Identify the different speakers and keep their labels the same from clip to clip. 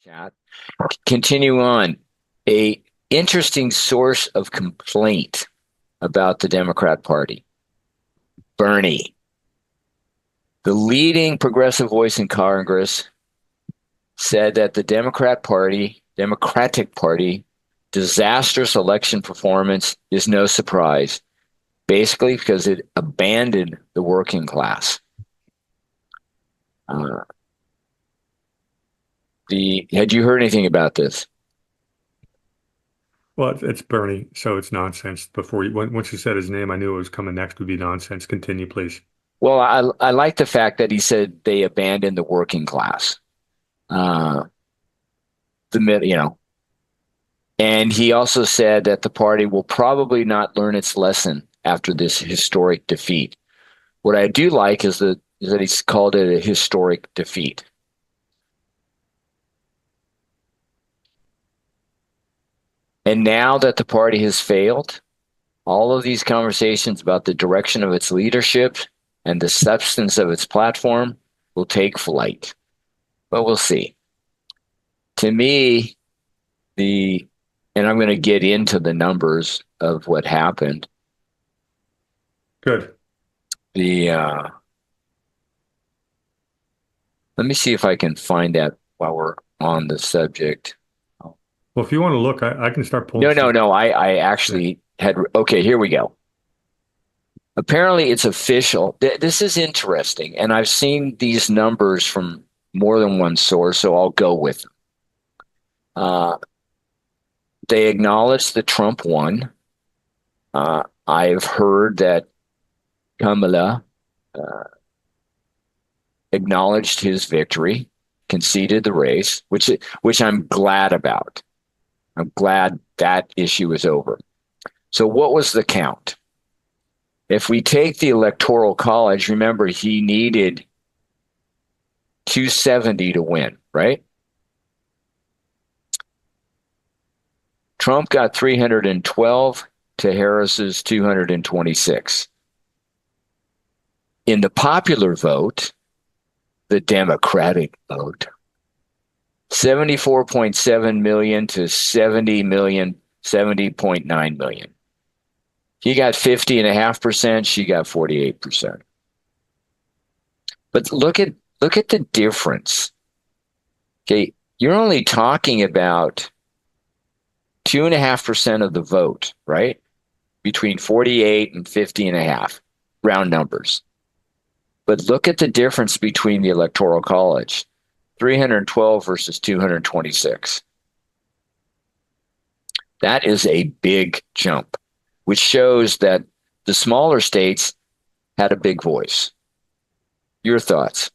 Speaker 1: Chat. Continue on. A interesting source of complaint about the Democrat Party. Bernie, the leading progressive voice in Congress, said that the Democratic Party, disastrous election performance is no surprise, basically because it abandoned the working class. Uh, had you heard anything about this?
Speaker 2: Well, it's Bernie, so it's nonsense. Once you said his name, I knew it was coming next would be nonsense. Continue, please.
Speaker 1: Well, I like the fact that he said they abandoned the working class. Uh, you know, and he also said that the party will probably not learn its lesson after this historic defeat. What I do like is that he's called it a historic defeat. And now that the party has failed, all of these conversations about the direction of its leadership and the substance of its platform will take flight. But we'll see. To me, the and I'm going to get into the numbers of what happened.
Speaker 2: Good.
Speaker 1: The Let me see if I can find that while we're on the subject.
Speaker 2: Well, if you want to look, I can start pulling
Speaker 1: No,
Speaker 2: some.
Speaker 1: no, no. I
Speaker 2: Yeah.
Speaker 1: actually had. Okay, here we go. Apparently, it's official. This is interesting, and I've seen these numbers from more than one source, so I'll go with them. Uh, they acknowledge that Trump won. I've heard that Kamala uh, acknowledged his victory, conceded the race, which I'm glad about. I'm glad that issue is over. So, what was the count? If we take the Electoral College, remember he needed 270 to win, right? Trump got 312 to Harris's 226. In the popular vote, the Democratic vote, 74.7 million to 70 million, 70.9 million. He got 50.5%, she got 48%. But look at the difference. Okay, you're only talking about 2.5% of the vote, right? Between 48 and 50 and a half, round numbers. But look at the difference between the Electoral College, 312 versus 226. That is a big jump, which shows that the smaller states had a big voice. Your thoughts?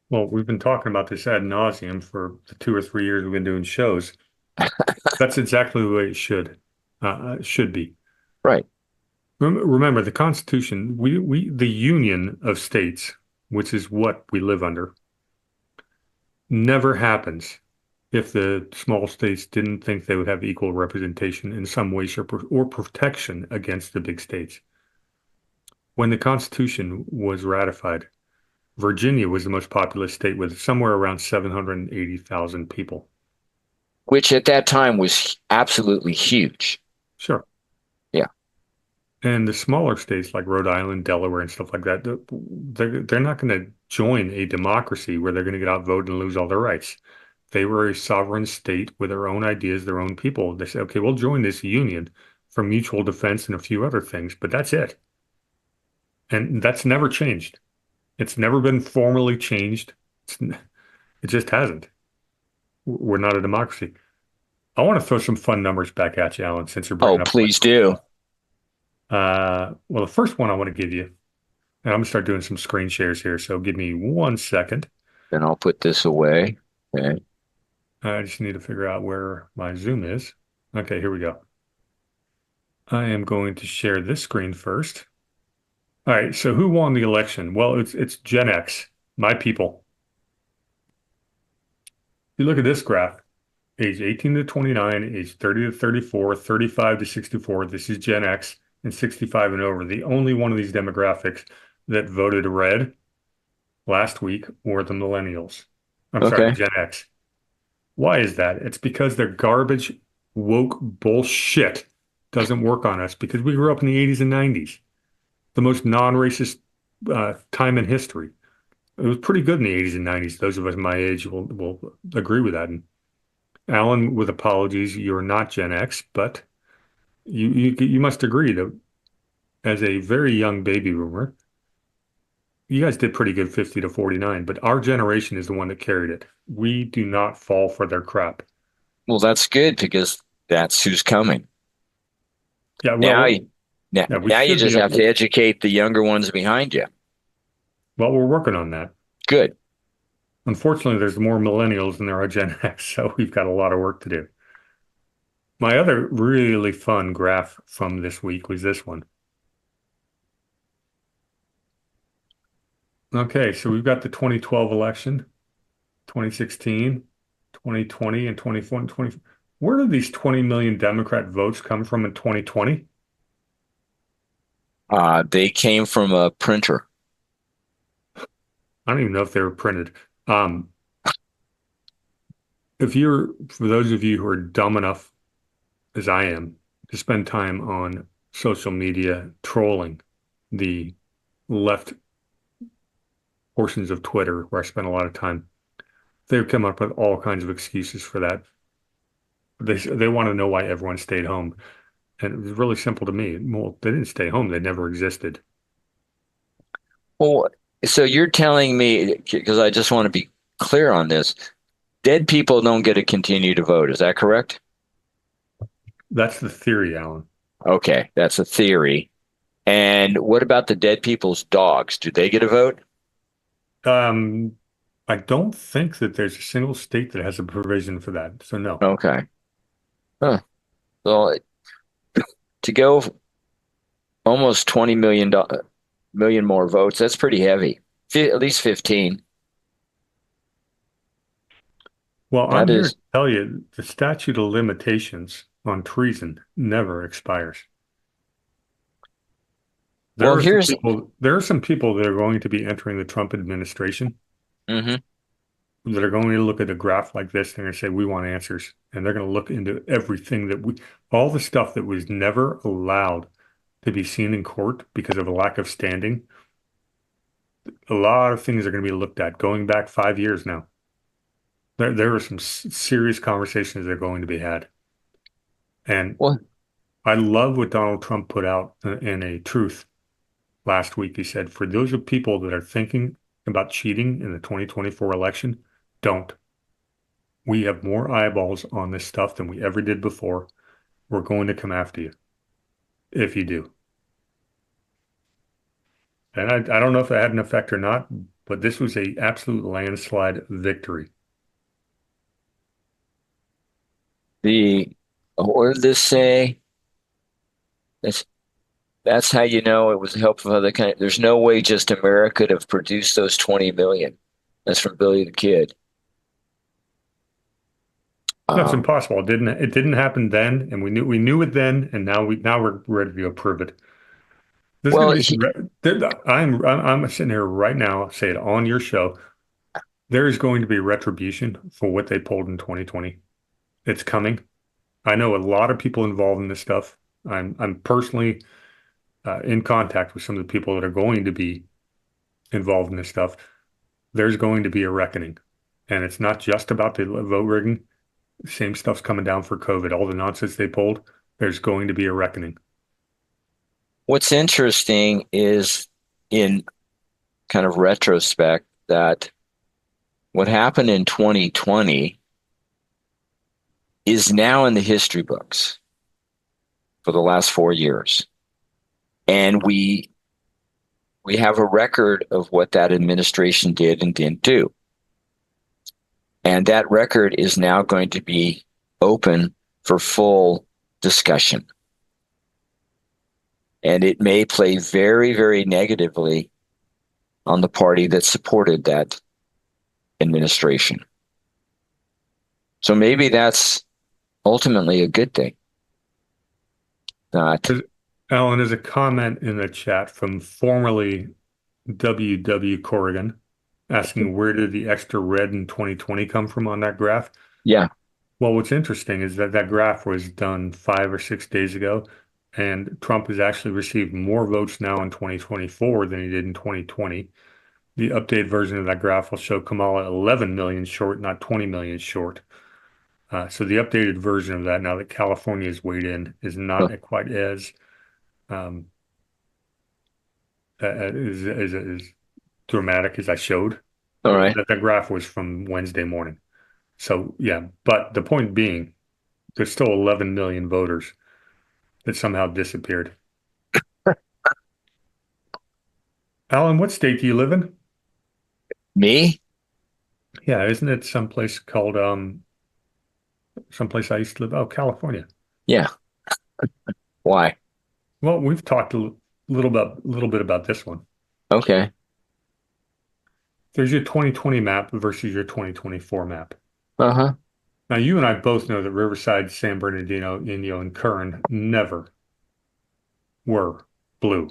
Speaker 2: Well, we've been talking about this ad nauseum for the 2 or 3 years we've been doing shows. That's exactly the way it should be.
Speaker 1: Right.
Speaker 2: Remember, the Constitution, the Union of States, which is what we live under, never happens if the small states didn't think they would have equal representation in some way, shape, or protection against the big states. When the Constitution was ratified, Virginia was the most populous state with somewhere around 780,000 people.
Speaker 1: Which at that time was absolutely huge.
Speaker 2: Sure.
Speaker 1: Yeah.
Speaker 2: And the smaller states like Rhode Island, Delaware, and stuff like that, they're not going to join a democracy where they're going to get outvoted and lose all their rights. They were a sovereign state with their own ideas, their own people. They said, okay, we'll join this union for mutual defense and a few other things, but that's it. And that's never changed. It's never been formally changed. It just hasn't. We're not a democracy. I want to throw some fun numbers back at you, Alan, since you're
Speaker 1: Oh,
Speaker 2: bringing up
Speaker 1: please do.
Speaker 2: electoral. Well, the first one I want to give you, and I'm gonna start doing some screen shares here, so give me 1 second.
Speaker 1: Then I'll put this away. Okay.
Speaker 2: I just need to figure out where my Zoom is. Okay, here we go. I am going to share this screen first. All right, so who won the election? Well, it's Gen X, my people. You look at this graph, age 18 to 29, age 30 to 34, 35 to 64. This is Gen X and 65 and over. The only one of these demographics that voted red last week were the millennials. I'm sorry, the
Speaker 1: Okay.
Speaker 2: Gen X. Why is that? It's because their garbage woke bullshit doesn't work on us because we grew up in the 80s and 90s, the most non-racist time in history. It was pretty good in the 80s and 90s. Those of us my age will agree with that. And Alan, with apologies, you're not Gen X, but you must agree that as a very young baby boomer, you guys did pretty good 50 to 49, but our generation is the one that carried it. We do not fall for their crap.
Speaker 1: Well, that's good because that's who's coming.
Speaker 2: Yeah,
Speaker 1: Now,
Speaker 2: well,
Speaker 1: now,
Speaker 2: yeah, we
Speaker 1: now you
Speaker 2: should
Speaker 1: just
Speaker 2: be.
Speaker 1: have to educate the younger ones behind you.
Speaker 2: Well, we're working on that.
Speaker 1: Good.
Speaker 2: Unfortunately, there's more millennials than there are Gen X, so we've got a lot of work to do. My other really fun graph from this week was this one. Okay, so we've got the 2012 election, 2016, 2020, and 2020. Where did these 20 million Democrat votes come from in 2020?
Speaker 1: They came from a printer.
Speaker 2: I don't even know if they were printed. Um, if you're, for those of you who are dumb enough as I am to spend time on social media trolling the left portions of Twitter where I spend a lot of time, they've come up with all kinds of excuses for that. They want to know why everyone stayed home. And it was really simple to me. Well, they didn't stay home. They never existed.
Speaker 1: Well, so you're telling me, because I just want to be clear on this, dead people don't get to continue to vote. Is that correct?
Speaker 2: That's the theory, Alan.
Speaker 1: Okay, that's a theory. And what about the dead people's dogs? Do they get a vote?
Speaker 2: Um, I don't think that there's a single state that has a provision for that. So no.
Speaker 1: Okay. Huh. So to go almost 20 million more votes, that's pretty heavy. At least 15.
Speaker 2: Well,
Speaker 1: That
Speaker 2: I'm here to
Speaker 1: is,
Speaker 2: tell you the statute of limitations on treason never expires.
Speaker 1: well,
Speaker 2: There are some people that are going to be entering the Trump administration
Speaker 1: mhm.
Speaker 2: that are going to look at a graph like this. They're going to say, we want answers. And they're going to look into everything all the stuff that was never allowed to be seen in court because of a lack of standing. A lot of things are going to be looked at going back 5 years now. There are some serious conversations that are going to be had. And
Speaker 1: Well,
Speaker 2: I love what Donald Trump put out in a truth last week. He said, for those of people that are thinking about cheating in the 2024 election, don't. We have more eyeballs on this stuff than we ever did before. We're going to come after you if you do. And I don't know if it had an effect or not, but this was a absolute landslide victory.
Speaker 1: the what did this say? That's that's how you know it was the help of other kind. There's no way just America could have produced those 20 million. That's from Billy the Kid.
Speaker 2: That's
Speaker 1: Um,
Speaker 2: impossible. It didn't happen then, and we knew it then, and now we're ready to go prove it. There's going
Speaker 1: well,
Speaker 2: to be some. I'm sitting here right now, say it on your show. There is going to be retribution for what they pulled in 2020. It's coming. I know a lot of people involved in this stuff. I'm personally in contact with some of the people that are going to be involved in this stuff. There's going to be a reckoning, and it's not just about the vote rigging. Same stuff's coming down for COVID. All the nonsense they pulled. There's going to be a reckoning.
Speaker 1: what's interesting is in kind of retrospect that what happened in 2020 is now in the history books for the last 4 years. And we have a record of what that administration did and didn't do. And that record is now going to be open for full discussion. And it may play very, very negatively on the party that supported that administration. So maybe that's ultimately a good thing. Not,
Speaker 2: There's, Alan, there's a comment in the chat from formerly WW Corrigan asking where did the extra red in 2020 come from on that graph?
Speaker 1: Yeah.
Speaker 2: Well, what's interesting is that that graph was done 5 or 6 days ago, and Trump has actually received more votes now in 2024 than he did in 2020. The updated version of that graph will show Kamala 11 million short, not 20 million short. So the updated version of that, now that California is weighed in, is
Speaker 1: Huh.
Speaker 2: not quite as um, as dramatic as I showed.
Speaker 1: All right.
Speaker 2: That graph was from Wednesday morning. So yeah, but the point being, there's still 11 million voters that somehow disappeared. Alan, what state do you live in?
Speaker 1: Me?
Speaker 2: Yeah, isn't it someplace called someplace I used to live? Oh, California.
Speaker 1: Yeah. Why?
Speaker 2: Well, we've talked a little bit about this one.
Speaker 1: Okay.
Speaker 2: There's your 2020 map versus your 2024 map.
Speaker 1: Uh-huh.
Speaker 2: Now, you and I both know that Riverside, San Bernardino, Inyo, and Kern never were blue.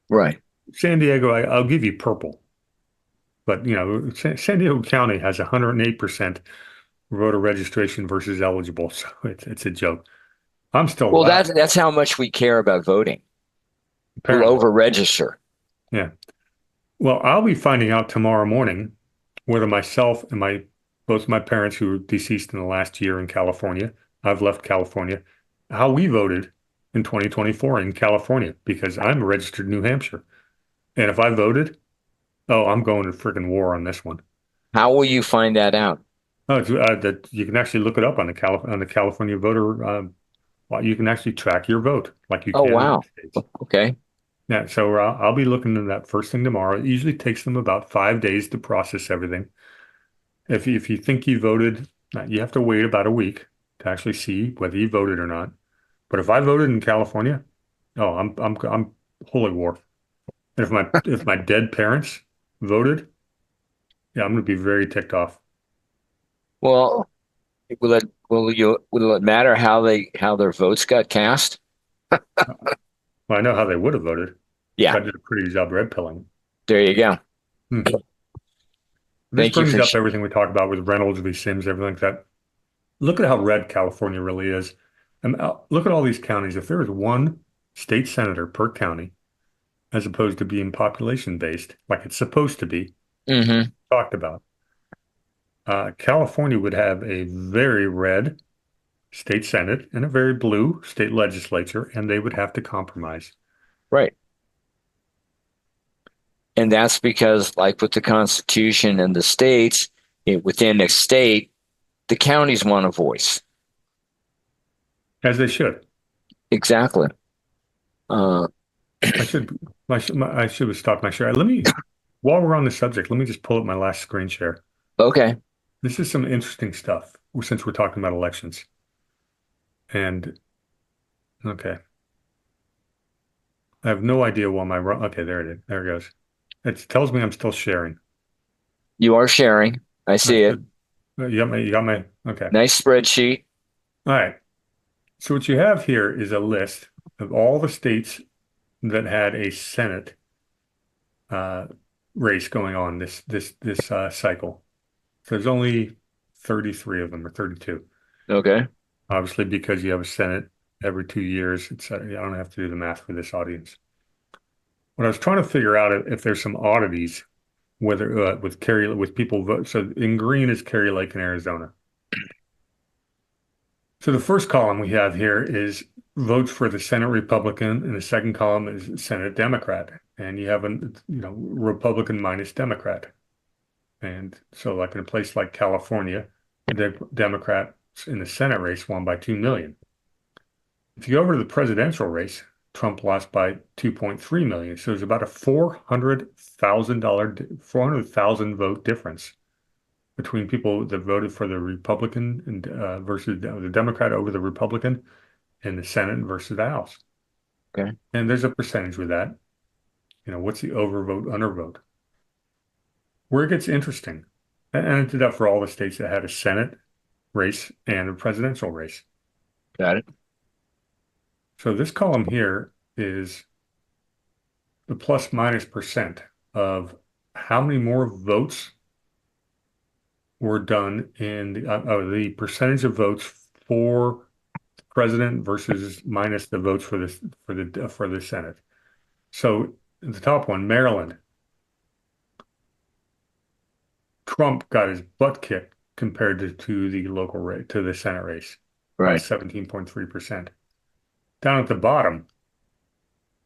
Speaker 1: Right.
Speaker 2: San Diego, I'll give you purple, but San Diego County has 108% voter registration versus eligible, so it's a joke. I'm still
Speaker 1: Well,
Speaker 2: laughing,
Speaker 1: that's how much we care about voting. We'll
Speaker 2: apparently.
Speaker 1: over register.
Speaker 2: Yeah. Well, I'll be finding out tomorrow morning whether myself and my both my parents who were deceased in the last year in California, I've left California, how we voted in 2024 in California because I'm registered in New Hampshire. And if I voted, oh, I'm going to freaking war on this one.
Speaker 1: How will you find that out?
Speaker 2: Oh, that you can actually look it up on the California voter. Well, you can actually track your vote like you
Speaker 1: Oh,
Speaker 2: can in other
Speaker 1: wow.
Speaker 2: states.
Speaker 1: Okay.
Speaker 2: Yeah, so I'll be looking into that first thing tomorrow. It usually takes them about 5 days to process everything. If you think you voted, you have to wait about a week to actually see whether you voted or not. But if I voted in California, oh, I'm holy war. And if my dead parents voted, yeah, I'm going to be very ticked off.
Speaker 1: Well, will it matter how their votes got cast?
Speaker 2: Well, I know how they would have voted if
Speaker 1: Yeah.
Speaker 2: I did a pretty job red pilling.
Speaker 1: There you go.
Speaker 2: Hmm. This
Speaker 1: Thank you
Speaker 2: brings
Speaker 1: for
Speaker 2: up everything we talked about with Reynolds v. Sims, everything like that. Look at how red California really is. And look at all these counties. If there was one state senator per county, as opposed to being population based, like it's supposed to be,
Speaker 1: hmm
Speaker 2: talked about, California would have a very red state senate and a very blue state legislature, and they would have to compromise.
Speaker 1: Right. And that's because, like with the Constitution and the states, within a state, the counties want a voice.
Speaker 2: As they should.
Speaker 1: Exactly. Uh,
Speaker 2: I should I should have stopped my share. While we're on the subject, let me just pull up my last screen share.
Speaker 1: okay.
Speaker 2: This is some interesting stuff since we're talking about elections. And okay, I have no idea why okay, there it is. There it goes. It tells me I'm still sharing.
Speaker 1: You are sharing. I
Speaker 2: I
Speaker 1: see it.
Speaker 2: should, you got my, okay.
Speaker 1: Nice spreadsheet.
Speaker 2: All right. So what you have here is a list of all the states that had a Senate uh, race going on this cycle. So there's only 33 of them or 32.
Speaker 1: Okay.
Speaker 2: Obviously, because you have a Senate every 2 years, I don't have to do the math for this audience. What I was trying to figure out if there's some oddities, whether with people vote. So in green is Kerry Lake in Arizona. So the first column we have here is votes for the Senate Republican, and the second column is Senate Democrat. And you have Republican minus Democrat. And so like in a place like California, the Democrats in the Senate race won by 2 million. If you go over to the presidential race, Trump lost by 2.3 million. So there's about a $400,000 vote difference between people that voted for the Republican and versus the Democrat over the Republican in the Senate versus the House.
Speaker 1: Okay.
Speaker 2: And there's a percentage with that. What's the overvote, undervote? Where it gets interesting, and it did that for all the states that had a Senate race and a presidential race.
Speaker 1: Got it.
Speaker 2: So this column here is the plus minus percent of how many more votes were done in the percentage of votes for president versus minus the votes for the Senate. So the top one, Maryland, Trump got his butt kicked compared to the local race, to the Senate race by
Speaker 1: Right.
Speaker 2: 17.3%. Down at the bottom,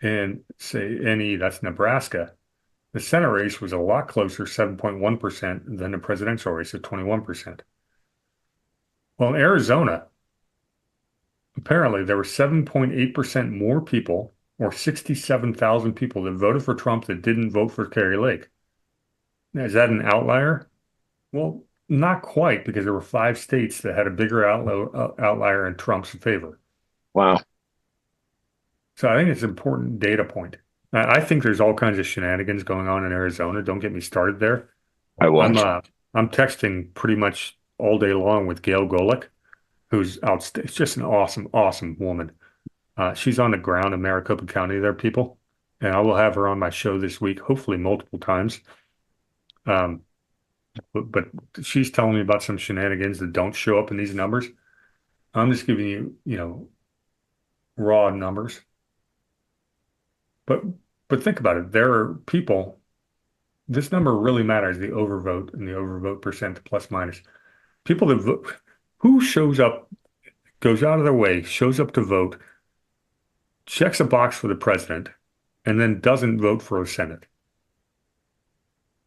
Speaker 2: in say NE, that's Nebraska, the Senate race was a lot closer, 7.1%, than the presidential race at 21%. Well, in Arizona, apparently there were 7.8% more people, or 67,000 people, that voted for Trump that didn't vote for Kari Lake. Now, is that an outlier? Well, not quite, because there were five states that had a bigger outlier in Trump's favor.
Speaker 1: Wow.
Speaker 2: So I think it's an important data point. I think there's all kinds of shenanigans going on in Arizona. Don't get me started there.
Speaker 1: I
Speaker 2: I'm
Speaker 1: won't.
Speaker 2: uh I'm texting pretty much all day long with Gail Golick, who's it's just an awesome, awesome woman. She's on the ground in Maricopa County there, people, and I will have her on my show this week, hopefully multiple times. Um, but she's telling me about some shenanigans that don't show up in these numbers. I'm just giving you, raw numbers. But think about it. There are people. This number really matters, the overvote and the overvote percent plus minus. People that vote, who shows up, goes out of their way, shows up to vote, checks a box for the president, and then doesn't vote for a Senate.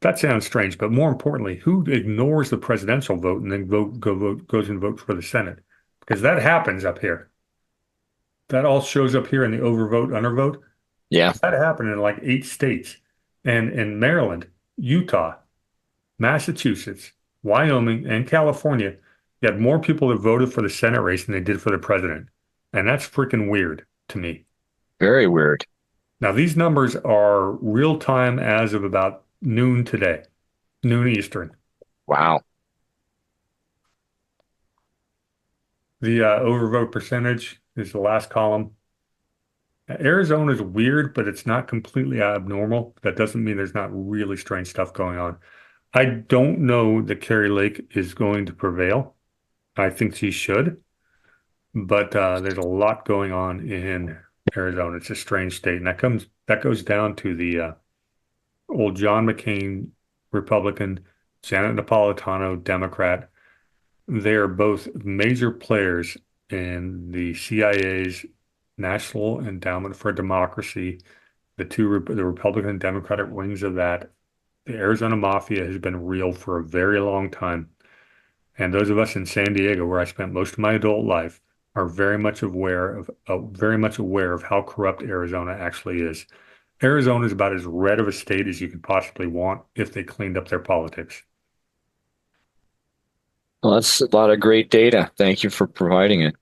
Speaker 2: That sounds strange, but more importantly, who ignores the presidential vote and then goes and votes for the Senate? Because that happens up here. That all shows up here in the overvote, undervote.
Speaker 1: Yeah.
Speaker 2: That happened in like 8 states. And in Maryland, Utah, Massachusetts, Wyoming, and California, you had more people that voted for the Senate race than they did for the president. And that's freaking weird to me.
Speaker 1: Very weird.
Speaker 2: Now, these numbers are real time as of about noon today, noon Eastern.
Speaker 1: Wow.
Speaker 2: The overvote percentage is the last column. Arizona is weird, but it's not completely abnormal. That doesn't mean there's not really strange stuff going on. I don't know that Kari Lake is going to prevail. I think she should, but there's a lot going on in Arizona. It's a strange state, and that goes down to the old John McCain, Republican, Janet Napolitano, Democrat. They are both major players in the CIA's National Endowment for Democracy, the Republican and Democratic wings of that. The Arizona Mafia has been real for a very long time. And those of us in San Diego, where I spent most of my adult life, are very much aware of how corrupt Arizona actually is. Arizona is about as red of a state as you could possibly want if they cleaned up their politics.
Speaker 1: Well, that's a lot of great data. Thank you for providing it.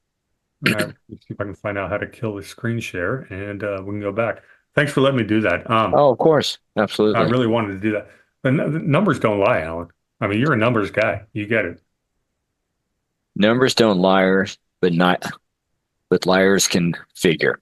Speaker 2: All right, let's see if I can find out how to kill the screen share, and we can go back. Thanks for letting me do that.
Speaker 1: Oh, of course.
Speaker 2: I
Speaker 1: Absolutely.
Speaker 2: really wanted to do that. The numbers don't lie, Alan. I mean, you're a numbers guy. You get it.
Speaker 1: Numbers don't lie, but liars can figure.